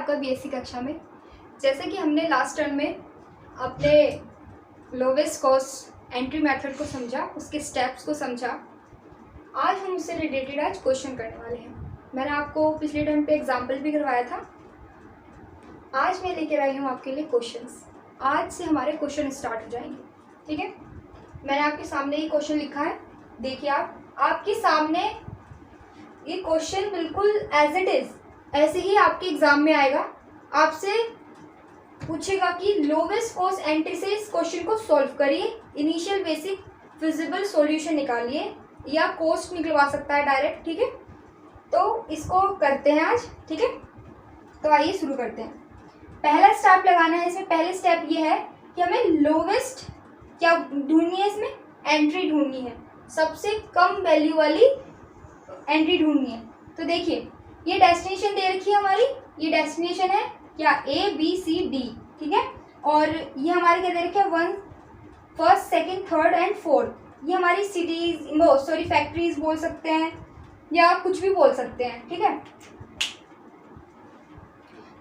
आपका बीएससी कक्षा में। जैसे कि हमने लास्ट टर्म में अपने लोवेस्ट कॉस्ट एंट्री मेथड को समझा, उसके स्टेप्स को समझा, आज हम उससे रिलेटेड आज क्वेश्चन करने वाले हैं। मैंने आपको पिछले टर्म पे एग्जाम्पल भी करवाया था। आज मैं लेकर आई हूँ आपके लिए क्वेश्चंस। आज से हमारे क्वेश्चन स्टार्ट हो जाएंगे, ठीक है। मैंने आपके सामने ये क्वेश्चन लिखा है, देखिए आपके सामने ये क्वेश्चन बिल्कुल एज इट इज ऐसे ही आपके एग्जाम में आएगा। आपसे पूछेगा कि लोवेस्ट कॉस्ट एंट्री से इस क्वेश्चन को सॉल्व करिए, इनिशियल बेसिक फिजिबल सॉल्यूशन निकालिए, या कॉस्ट निकलवा सकता है डायरेक्ट, ठीक है। तो इसको करते हैं आज, ठीक है। तो आइए शुरू करते हैं। पहला स्टेप लगाना है इसमें। पहले स्टेप ये है कि हमें लोवेस्ट क्या ढूंढनी है, इसमें एंट्री ढूंढनी है, सबसे कम वैल्यू वाली एंट्री ढूंढनी है। तो देखिए ये डेस्टिनेशन दे रखी है हमारी, ये डेस्टिनेशन है क्या A B C D, ठीक है। और ये हमारी क्या दे रखी है, 1 first second third and fourth. ये हमारी सिटीज फैक्ट्रीज बोल सकते हैं या कुछ भी बोल सकते हैं, ठीक है।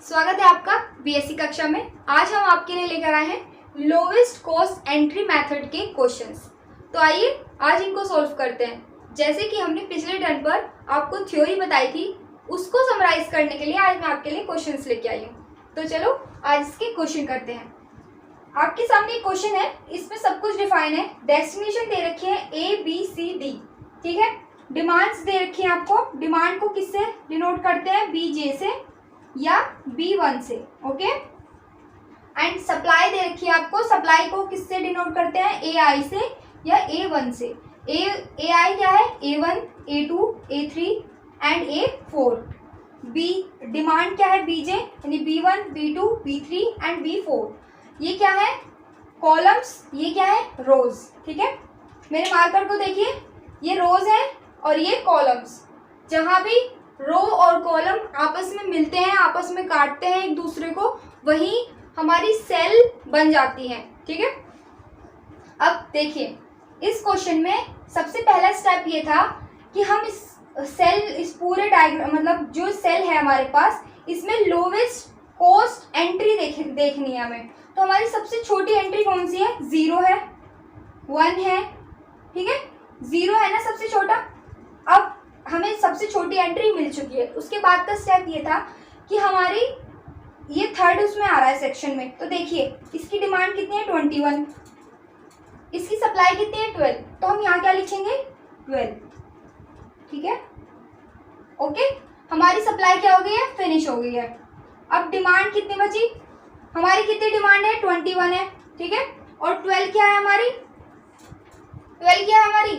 स्वागत है आपका बीएससी कक्षा में। आज हम आपके लिए लेकर आए हैं लोवेस्ट कॉस्ट एंट्री मेथड के क्वेश्चंस। तो आइए आज इनको सॉल्व करते हैं। जैसे कि हमने पिछले टर्म पर आपको थ्योरी बताई थी, उसको समराइज करने के लिए आज मैं आपके लिए क्वेश्चंस लेके आई हूँ। तो चलो आज इसके क्वेश्चन करते हैं। आपके सामने एक क्वेश्चन है, इसमें सब कुछ डिफाइन है। डेस्टिनेशन दे रखी है A B C D, ठीक है। डिमांड्स दे रखी है आपको। डिमांड को किससे डिनोट करते हैं, BJ से या B1 से, ओके। एंड सप्लाई दे रखी है आपको। सप्लाई को किससे डिनोट करते हैं, AI से या A1 से। AI क्या है, A1 A2 A3 and A4। B demand क्या है, BJ यानी B1 B2 B3 and B4। ये क्या है, कॉलम्स, ये क्या है, रोज, ठीक है। मेरे मार्कर को देखिए, ये रोज है और ये कॉलम्स। जहां भी रो और कॉलम आपस में मिलते हैं, आपस में काटते हैं एक दूसरे को, वही हमारी सेल बन जाती है, ठीक है। अब देखिए इस क्वेश्चन में सबसे पहला स्टेप ये था कि हम इस पूरे डायग्राम मतलब जो सेल है हमारे पास, इसमें लोवेस्ट कॉस्ट एंट्री देखनी है हमें। तो हमारी सबसे छोटी एंट्री कौन सी है, 0 है, 1 है, ठीक है। 0 है ना सबसे छोटा। अब हमें सबसे छोटी एंट्री मिल चुकी है। उसके बाद का स्टेप ये था कि हमारी ये थर्ड उसमें आ रहा है सेक्शन में। तो देखिए इसकी डिमांड कितनी है, 21। इसकी सप्लाई कितनी है, 12। तो हम यहाँ क्या लिखेंगे, 12, ठीक है, ओके। हमारी सप्लाई क्या हो गई है, फिनिश हो गई है। अब डिमांड कितनी बची, हमारी कितनी डिमांड है, 21 है, ठीक है। और 12 क्या है हमारी, 12 क्या है हमारी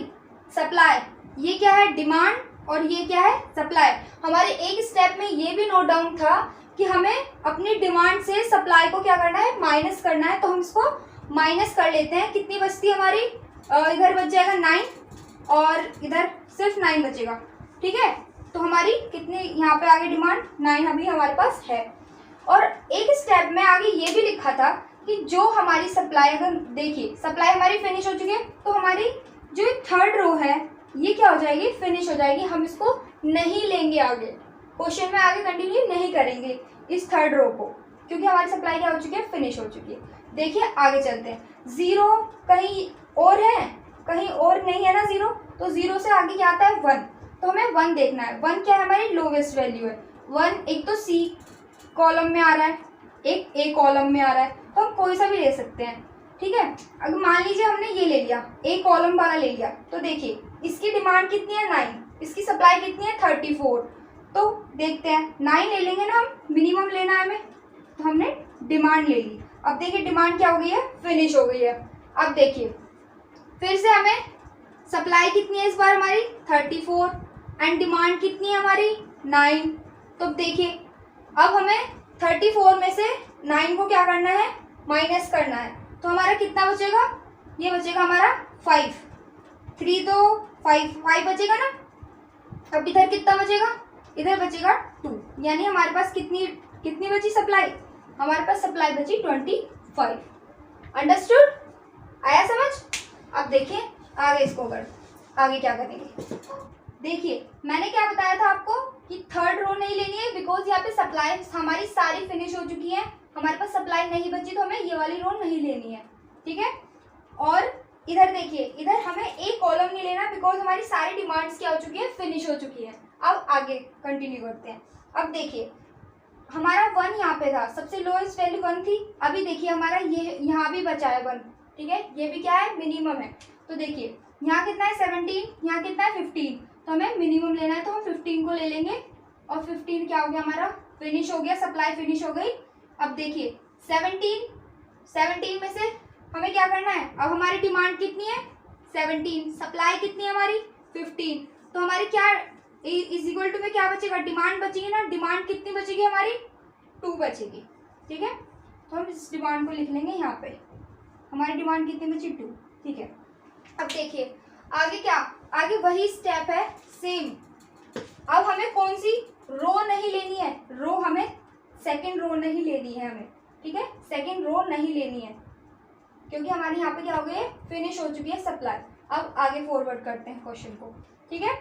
सप्लाई। ये क्या है, डिमांड, और ये क्या है, सप्लाई। हमारे एक स्टेप में ये भी नोट डाउन था कि हमें अपनी डिमांड से सप्लाई को क्या करना है, माइनस करना है। तो हम इसको माइनस कर लेते हैं। कितनी बचती है हमारी, इधर बच जाएगा 9 और इधर सिर्फ 9 बचेगा, ठीक है। तो हमारी कितनी यहाँ पे आगे डिमांड 9 अभी हमारे पास है। और एक स्टेप में आगे ये भी लिखा था कि जो हमारी सप्लाई, अगर देखिए सप्लाई हमारी फिनिश हो चुकी है, तो हमारी जो थर्ड रो है ये क्या हो जाएगी, फिनिश हो जाएगी। हम इसको नहीं लेंगे आगे, क्वेश्चन में आगे कंटिन्यू नहीं करेंगे इस थर्ड रो को, क्योंकि हमारी सप्लाई क्या हो चुकी है, फिनिश हो चुकी है। देखिए आगे चलते हैं। 0 कहीं और है, कहीं और नहीं है ना 0, तो 0 से आगे क्या आता है, 1। तो हमें 1 देखना है। 1 क्या है, हमारी लोवेस्ट वैल्यू है। 1 एक तो C कॉलम में आ रहा है, एक A कॉलम में आ रहा है, तो हम कोई सा भी ले सकते हैं, ठीक है। अगर मान लीजिए हमने ये ले लिया, A कॉलम वाला ले लिया, तो देखिए इसकी डिमांड कितनी है, 9। इसकी सप्लाई कितनी है, 34। तो देखते हैं 9 ले लेंगे ना हम, मिनिमम लेना है हमें, तो हमने डिमांड ले ली। अब देखिए डिमांड क्या हो गई है, फिनिश हो गई है। अब देखिए फिर से हमें सप्लाई कितनी है इस बार हमारी, 34 एंड डिमांड कितनी है हमारी, 9। तो देखिए अब हमें 34 में से 9 को क्या करना है, माइनस करना है। तो हमारा कितना बचेगा, ये बचेगा हमारा 5। 3 तो 5 बचेगा ना। अब इधर कितना बचेगा, इधर बचेगा 2। यानी हमारे पास कितनी बची सप्लाई, हमारे पास सप्लाई बची 25। अंडरस्टूड, आया समझ। अब देखिए आगे इसको आगे क्या करेंगे। देखिए मैंने क्या बताया था आपको कि थर्ड रो नहीं लेनी है, बिकॉज यहाँ पे सप्लाई हमारी सारी फिनिश हो चुकी है, हमारे पास सप्लाई नहीं बची तो हमें ये वाली रो नहीं लेनी है, ठीक है। और इधर देखिए, इधर हमें एक कॉलम नहीं लेना बिकॉज हमारी सारी डिमांड्स क्या हो चुकी है, फिनिश हो चुकी है। अब आगे कंटिन्यू करते हैं। अब देखिए हमारा 1 यहाँ पे था, सबसे लोएस्ट वैल्यू 1 थी। अभी देखिए हमारा ये यहाँ भी बचा है 1, ठीक है, ये भी क्या है, मिनिमम है। तो देखिए यहाँ कितना है 17, यहाँ कितना है 15, तो हमें मिनिमम लेना है तो हम 15 को ले लेंगे। और 15 क्या हो गया हमारा, फिनिश हो गया, सप्लाई फिनिश हो गई। अब देखिए 17 में से हमें क्या करना है, अब हमारी डिमांड कितनी है 17, सप्लाई कितनी है हमारी 15, तो हमारी क्या इज इक्वल टू में क्या बचेगा, डिमांड बचेगी ना। डिमांड कितनी बचेगी हमारी 2 बचेगी, ठीक है। तो हम इस डिमांड को लिख लेंगे यहाँ पे, हमारी डिमांड कितनी बची 2, ठीक है। अब देखिए आगे क्या, आगे वही स्टेप है सेम। अब हमें कौन सी रो नहीं लेनी है, रो हमें सेकंड रो नहीं लेनी है हमें, ठीक है, सेकंड रो नहीं लेनी है क्योंकि हमारी यहाँ पे क्या हो गई है, फिनिश हो चुकी है सप्लाई। अब आगे फॉरवर्ड करते हैं क्वेश्चन को, ठीक है।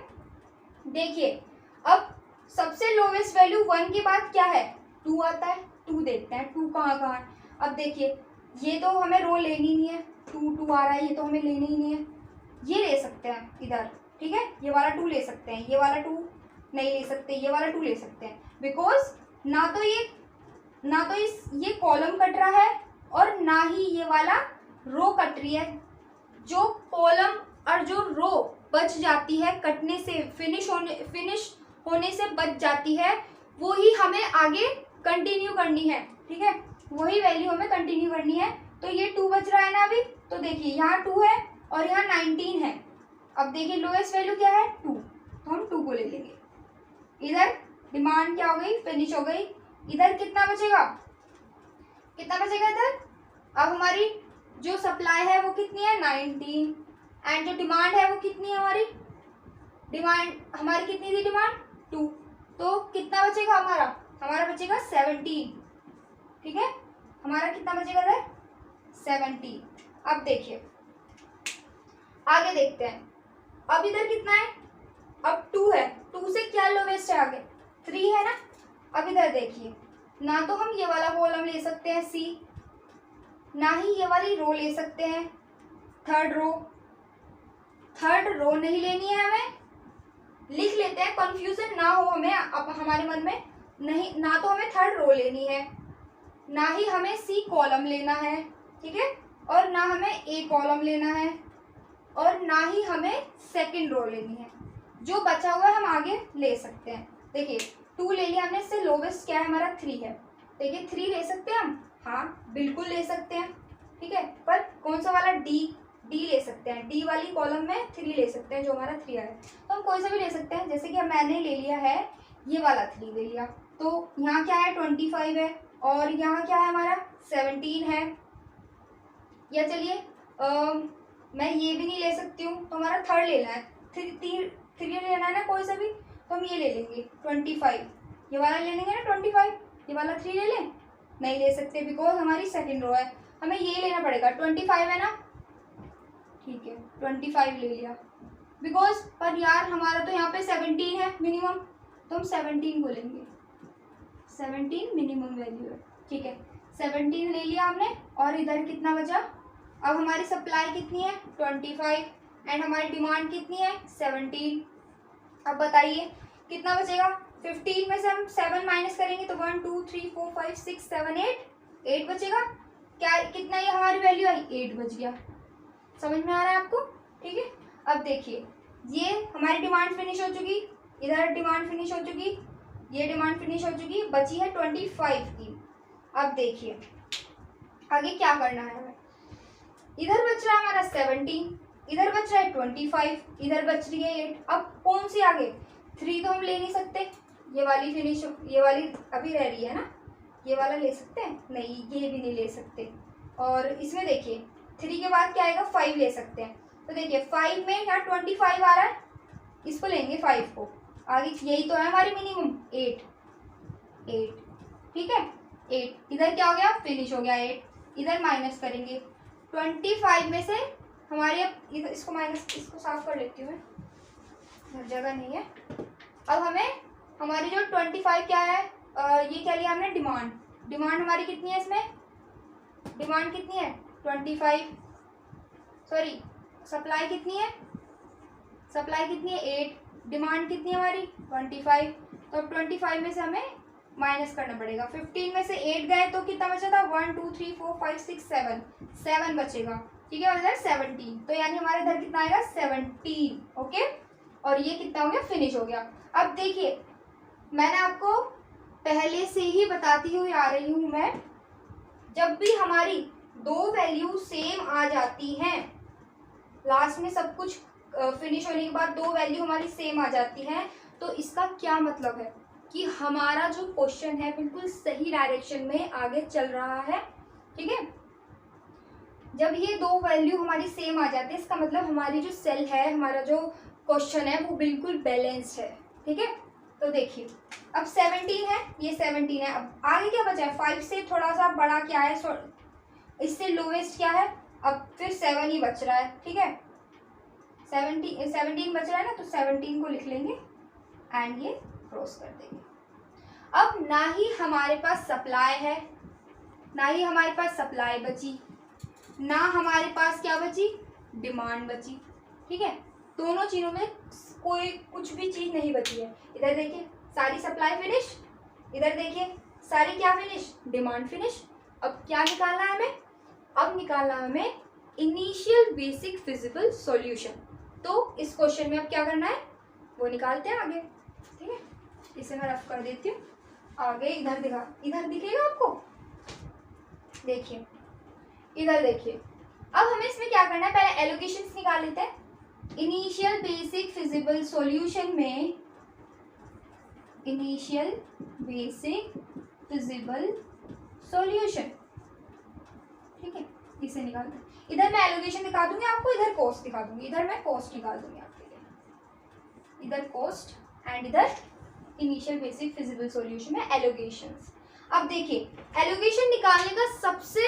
देखिए अब सबसे लोवेस्ट वैल्यू 1 के बाद क्या है, 2 आता है। 2 देखते हैं 2 कहाँ कहाँ है। अब देखिए ये तो हमें रो लेनी नहीं है, 2 आ रहा है, ये तो हमें लेना ही नहीं है। ये ले सकते हैं इधर, ठीक है, ये वाला 2 ले सकते हैं, ये वाला 2 नहीं ले सकते, ये वाला 2 ले सकते हैं बिकॉज ना तो ये कॉलम कट रहा है और ना ही ये वाला रो कट रही है। जो कॉलम और जो रो बच जाती है कटने से, फिनिश होने से बच जाती है, वो ही हमें आगे कंटिन्यू करनी है, ठीक है, वही वैल्यू हमें कंटिन्यू करनी है। तो ये 2 बच रहा है ना अभी, तो देखिए यहाँ 2 है और यहाँ 19 है। अब देखिए लोएस्ट वैल्यू क्या है 2, तो हम 2 को ले लेंगे। इधर डिमांड क्या हो गई, फिनिश हो गई। इधर कितना बचेगा, इधर अब हमारी जो सप्लाई है वो कितनी है 19 एंड जो डिमांड है वो कितनी है हमारी, डिमांड हमारी कितनी थी, डिमांड 2, तो कितना बचेगा हमारा बचेगा 17, ठीक है, हमारा कितना बचेगा इधर 17। अब देखिए आगे देखते हैं। अब इधर कितना है, अब 2 है, 2 से क्या लोवेस्ट है आगे 3 है ना। अब इधर देखिए ना तो हम ये वाला कॉलम ले सकते हैं सी, ना ही ये वाली रो ले सकते हैं, थर्ड रो नहीं लेनी है हमें। लिख लेते हैं कंफ्यूजन ना हो हमें अब हमारे मन में, नहीं ना तो हमें थर्ड रो लेनी है, ना ही हमें सी कॉलम लेना है, ठीक है, और ना हमें ए कॉलम लेना है, और ना ही हमें सेकंड रो लेनी है। जो बचा हुआ है हम आगे ले सकते हैं। देखिए 2 ले लिया हमने, इससे लोवेस्ट क्या है हमारा 3 है। देखिए 3 ले सकते हैं हम, हाँ बिल्कुल ले सकते हैं, ठीक है, पर कौन सा वाला डी ले सकते हैं, डी वाली कॉलम में 3 ले सकते हैं जो हमारा 3 है। तो हम कोई सा भी ले सकते हैं, जैसे कि मैंने ले लिया है ये वाला 3 ले लिया, तो यहाँ क्या है 25 है और यहाँ क्या है हमारा 17 है। या चलिए मैं ये भी नहीं ले सकती हूँ, तो हमारा थर्ड लेना है, 3 लेना है ना कोई सा भी, तो हम ये ले लेंगे 25, ये वाला ले लेंगे ना 25, ये वाला 3 ले लें, नहीं ले सकते बिकॉज हमारी सेकंड रो है, हमें ये लेना पड़ेगा 25 है ना, ठीक है 25 ले लिया बिकॉज, पर यार हमारा तो यहाँ पे 17 है मिनिमम, तो हम 17 को लेंगे, 17 मिनिमम वैल्यू है, ठीक है 17 ले लिया हमने। और इधर कितना बचा, अब हमारी सप्लाई कितनी है 25 एंड हमारी डिमांड कितनी है 17। अब बताइए कितना बचेगा, 15 में से हम 7 माइनस करेंगे तो 1 2 3 4 5 6 7 8 बचेगा। क्या कितना ये हमारी वैल्यू आई, 8 बच गया। समझ में आ रहा है आपको, ठीक है। अब देखिए ये हमारी डिमांड फिनिश हो चुकी, इधर डिमांड फिनिश हो चुकी, ये डिमांड फिनिश हो चुकी, बची है 25 की। अब देखिए आगे क्या करना है हमें, इधर बच रहा है हमारा 17, इधर बच रहा है 25, इधर बच रही है 8। अब कौन सी आगे, 3 तो हम ले नहीं सकते, ये वाली फिनिश, ये वाली अभी रह रही है ना, ये वाला ले सकते हैं, नहीं ये भी नहीं ले सकते। और इसमें देखिए 3 के बाद क्या आएगा 5 ले सकते हैं, तो देखिए 5 में यहाँ 25 आ रहा है, इसको लेंगे 5 को, आगे यही तो है हमारी मिनिमम 8, ठीक है 8, इधर क्या हो गया फिनिश हो गया 8, इधर माइनस करेंगे 25 में से हमारी, अब इधर इसको माइनस, इसको साफ कर लेती हूँ मैं, जगह नहीं है। अब हमें हमारी जो 25 क्या है, ये क्या लिया हमने, डिमांड। डिमांड हमारी कितनी है इसमें, डिमांड कितनी है 25, सॉरी सप्लाई कितनी है, सप्लाई कितनी है 8, डिमांड कितनी है हमारी 25। तो अब 25 में से हमें माइनस करना पड़ेगा। 15 में से 8 गए तो कितना बचा था, 1 2 3 4 5 6 7, 7 बचेगा, ठीक है, और इधर 17, तो यानी हमारे इधर कितना आएगा 17, ओके। और ये कितना हो गया, फिनिश हो गया। अब देखिए मैंने आपको पहले से ही बताती हुई आ रही हूँ मैं, जब भी हमारी दो वैल्यू सेम आ जाती हैं, लास्ट में सब कुछ फिनिश होने के बाद दो वैल्यू हमारी सेम आ जाती हैं, तो इसका क्या मतलब है कि हमारा जो क्वेश्चन है बिल्कुल सही डायरेक्शन में आगे चल रहा है, ठीक है। जब ये दो वैल्यू हमारी सेम आ जाती है, इसका मतलब हमारी जो सेल है, हमारा जो क्वेश्चन है वो बिल्कुल बैलेंस्ड है, ठीक है। तो देखिए अब 17 है, ये 17 है, अब आगे क्या बचा है, 5 से थोड़ा सा बड़ा क्या है, इससे लोवेस्ट क्या है, अब फिर 7 ही बच रहा है, ठीक है। 17 बच रहा है ना, तो 17 को लिख लेंगे एंड ये क्रॉस कर देंगे। अब ना ही हमारे पास सप्लाई है, ना ही हमारे पास सप्लाई बची, ना हमारे पास क्या बची, डिमांड बची, ठीक है। दोनों चीज़ों में कोई कुछ भी चीज़ नहीं बची है। इधर देखिए सारी सप्लाई फिनिश, इधर देखिए सारी क्या फिनिश, डिमांड फिनिश। अब क्या निकालना है हमें, अब निकालना है हमें इनिशियल बेसिक फिजिबल सॉल्यूशन। तो इस क्वेश्चन में अब क्या करना है वो निकालते हैं आगे, ठीक है। इसे मैं रफ कर देती हूँ आगे, इधर इधर दिखेगा आपको, देखिए इधर देखिए। अब हमें इसमें क्या करना है, पहले एलोकेशंस निकाल लेते हैं। इनिशियल बेसिक फिजिबल सॉल्यूशन में, इनिशियल बेसिक फिजिबल सॉल्यूशन, ठीक है, इसे निकालते हैं। इधर मैं एलोकेशन दिखा दूंगी आपको, इधर कॉस्ट दिखा दूंगी, इधर मैं कॉस्ट निकाल दूंगी आपके लिए, इधर कॉस्ट एंड इधर इनिशियल बेसिक फिजिबल सॉल्यूशन में एलोकेशंस। अब देखिए एलोकेशन निकालने का सबसे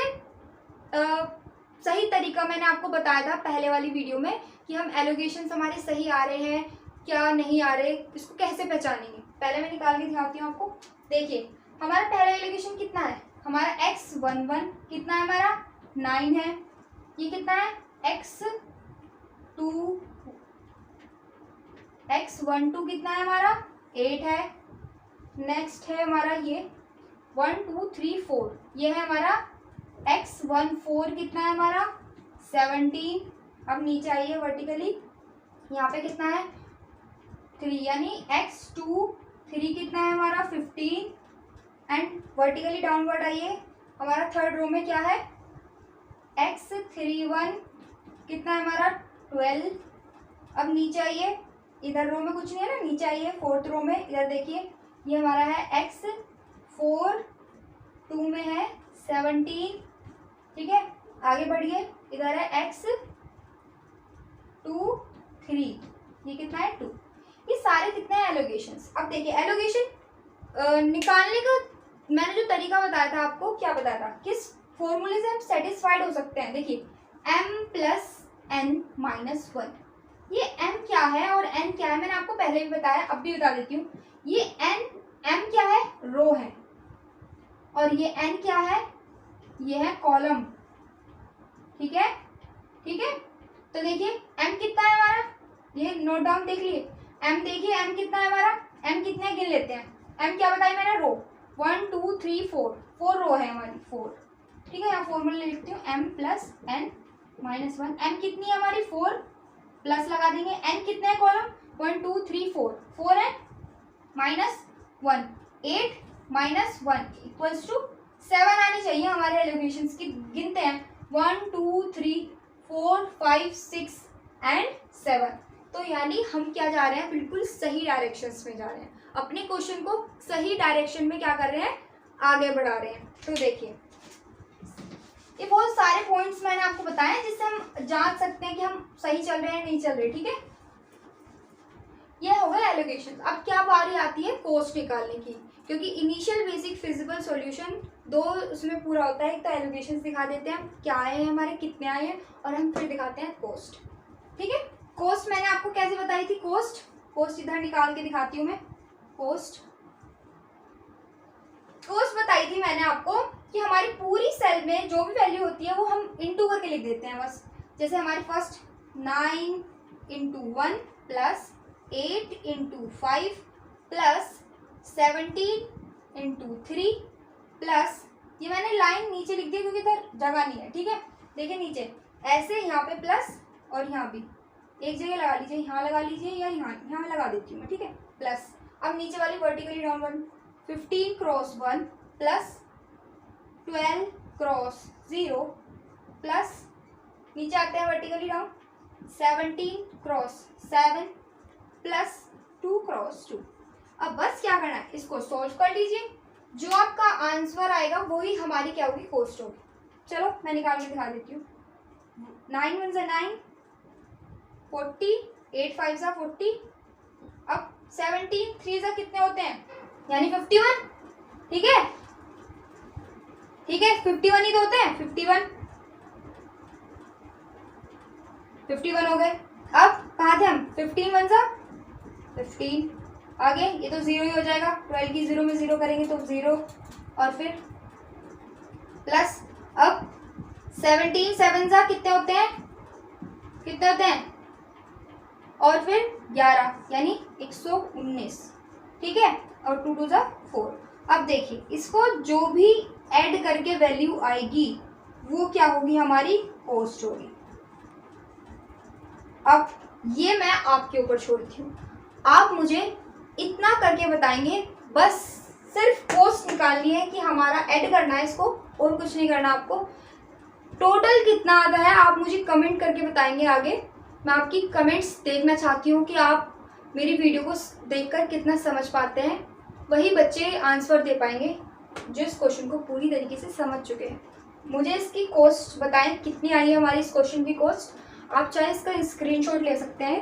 सही तरीका मैंने आपको बताया था पहले वाली वीडियो में कि हम एलोकेशंस हमारे सही आ रहे हैं क्या नहीं आ रहे, इसको कैसे पहचानेंगे। पहले मैं निकाल के दिखाती हूँ आपको। देखिए हमारा पहला एलोकेशन कितना है, हमारा x11 कितना है, हमारा 9 है। ये कितना है, x12 कितना है हमारा 8 है। नेक्स्ट है हमारा ये 1 2 3 4, ये है हमारा x14 कितना है हमारा 17। अब नीचे आइए वर्टिकली, यहाँ पे कितना है 3, यानी x23 कितना है हमारा 15। एंड वर्टिकली डाउनवर्ड आइए, हमारा थर्ड रो में क्या है x31 कितना है हमारा 12। अब नीचे आइए, इधर रो में कुछ नहीं है ना, नीचे आइए फोर्थ रो में, इधर देखिए ये हमारा है x42 में है 17, ठीक है। आगे बढ़िए, इधर है x23, ये कितना है 2। ये सारे कितने हैं एलोकेशंस। अब देखिए एलोकेशन निकालने का मैंने जो तरीका बताया था आपको, क्या बताया था, किस फॉर्मूले से हम सेटिस्फाइड हो सकते हैं। देखिए m+n-1, ये m क्या है और n क्या है मैंने आपको पहले भी बताया, अब भी बता देती हूँ। ये m क्या है, रो है, और ये n क्या है, ये है कॉलम, ठीक है, ठीक है। तो देखिए m कितना है हमारा, ये नोट डाउन देख लिए, m देखिए m कितना है हमारा, m कितने गिन लेते हैं, m क्या बताई मैंने, रो 1 2 3 4, 4 रो है हमारी 4, ठीक है। यहाँ फॉर्मूला लिखती हूँ m+n-1, m कितनी है हमारी 4, प्लस लगा देंगे, n कितने हैं कॉलम 1 2 3 4, 4 है -1, 8 -1 इक्वल्स टू 7 आनी चाहिए हमारे एलोकेशंस की। गिनते हैं 1 2 3 4 5 6 एंड 7। तो यानी हम क्या जा रहे हैं, बिल्कुल सही डायरेक्शंस में जा रहे हैं, अपने क्वेश्चन को सही डायरेक्शन में क्या कर रहे हैं, आगे बढ़ा रहे हैं। तो देखिए ये बहुत सारे पॉइंट्स मैंने आपको बताए हैं जिससे हम जांच सकते हैं कि हम सही चल रहे हैं नहीं चल रहे, ठीक है। ये हो गया एलोकेशन। अब क्या बारी आती है कॉस्ट निकालने की, क्योंकि इनिशियल बेसिक फिजिबल सॉल्यूशन दो उसमें पूरा होता है। एक तो एलोकेशन दिखा देते हैं क्या आए हैं हमारे, कितने आए हैं, और हम फिर दिखाते हैं कॉस्ट, ठीक है। कॉस्ट मैंने आपको कैसे बताई थी, कॉस्ट इधर निकाल के दिखाती हूँ मैं। कोस्ट बताई थी मैंने आपको कि हमारी पूरी सेल में जो भी वैल्यू होती है वो हम इंटू करके लिख देते हैं बस। जैसे हमारी first 9 into 1 plus 8 into 5 plus 17 into 3 plus, ये मैंने लाइन नीचे लिख दी क्योंकि इधर जगह नहीं है, ठीक है। देखिए नीचे ऐसे यहाँ पे प्लस और यहाँ भी एक जगह लगा लीजिए, यहाँ लगा लीजिए या यहाँ लगा देती हूँ मैं, ठीक है। प्लस अब नीचे वाली vertically down 15 cross 1 plus 12 cross 0 plus नीचे आते हैं vertically down 17 cross 7 plus 2 cross 2। अब बस क्या करना है, इसको सॉल्व कर लीजिए, जो आपका आंसर आएगा वही हमारी क्या होगी, कोस्ट होगी। चलो मैं निकाल के दिखा देती हूँ। 9 1 9 40, 8 5 40, अब 17 3 कितने होते हैं, यानी 51, ठीक है 51 ही तो होते हैं, 51 हो गए। अब कहाँ थे हम, 15 1 15, आगे ये तो 0 ही हो जाएगा, 12 की 0 में 0 करेंगे तो 0 और फिर प्लस, अब 17 7 कितने होते हैं और फिर 11 यानी 119, ठीक है, और 2 2 4। अब देखिए इसको जो भी ऐड करके वैल्यू आएगी वो क्या होगी, हमारी कोस्ट होगी। अब ये मैं आपके ऊपर छोड़ती हूँ, आप मुझे इतना करके बताएंगे, बस सिर्फ कोस्ट निकालनी है कि हमारा ऐड करना है इसको और कुछ नहीं करना आपको। टोटल कितना आता है आप मुझे कमेंट करके बताएंगे आगे। मैं आपकी कमेंट्स देखना चाहती हूँ कि आप मेरी वीडियो को देखकर कितना समझ पाते हैं। वही बच्चे आंसर दे पाएंगे जो इस क्वेश्चन को पूरी तरीके से समझ चुके हैं। मुझे इसकी कोस्ट बताएं कितनी आई है हमारी इस क्वेश्चन की कोस्ट। आप चाहे इसका स्क्रीनशॉट ले सकते हैं,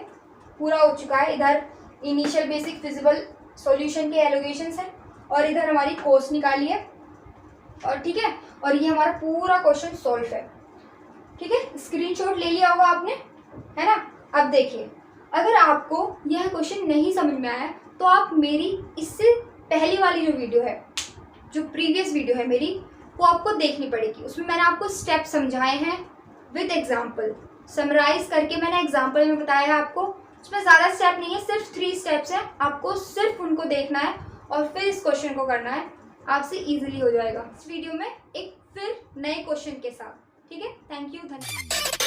पूरा हो चुका है। इधर इनिशियल बेसिक फिजिबल सॉल्यूशन के एलोगेशंस हैं और इधर हमारी कोस्ट निकाली है, और ठीक है, और ये हमारा पूरा क्वेश्चन सॉल्व है, ठीक है। स्क्रीनशॉट ले लिया होगा आपने, है ना। अब देखिए अगर आपको यह क्वेश्चन नहीं समझ में आया तो आप मेरी इससे पहली वाली जो वीडियो है, जो प्रीवियस वीडियो है मेरी, वो आपको देखनी पड़ेगी। उसमें मैंने आपको स्टेप समझाए हैं विद एग्जाम्पल, समराइज करके मैंने एग्जाम्पल में बताया है आपको। उसमें ज़्यादा स्टेप नहीं है, सिर्फ 3 स्टेप्स हैं, आपको सिर्फ उनको देखना है और फिर इस क्वेश्चन को करना है, आपसे इजीली हो जाएगा। इस वीडियो में एक फिर नए क्वेश्चन के साथ, ठीक है। थैंक यू, धन्यवाद।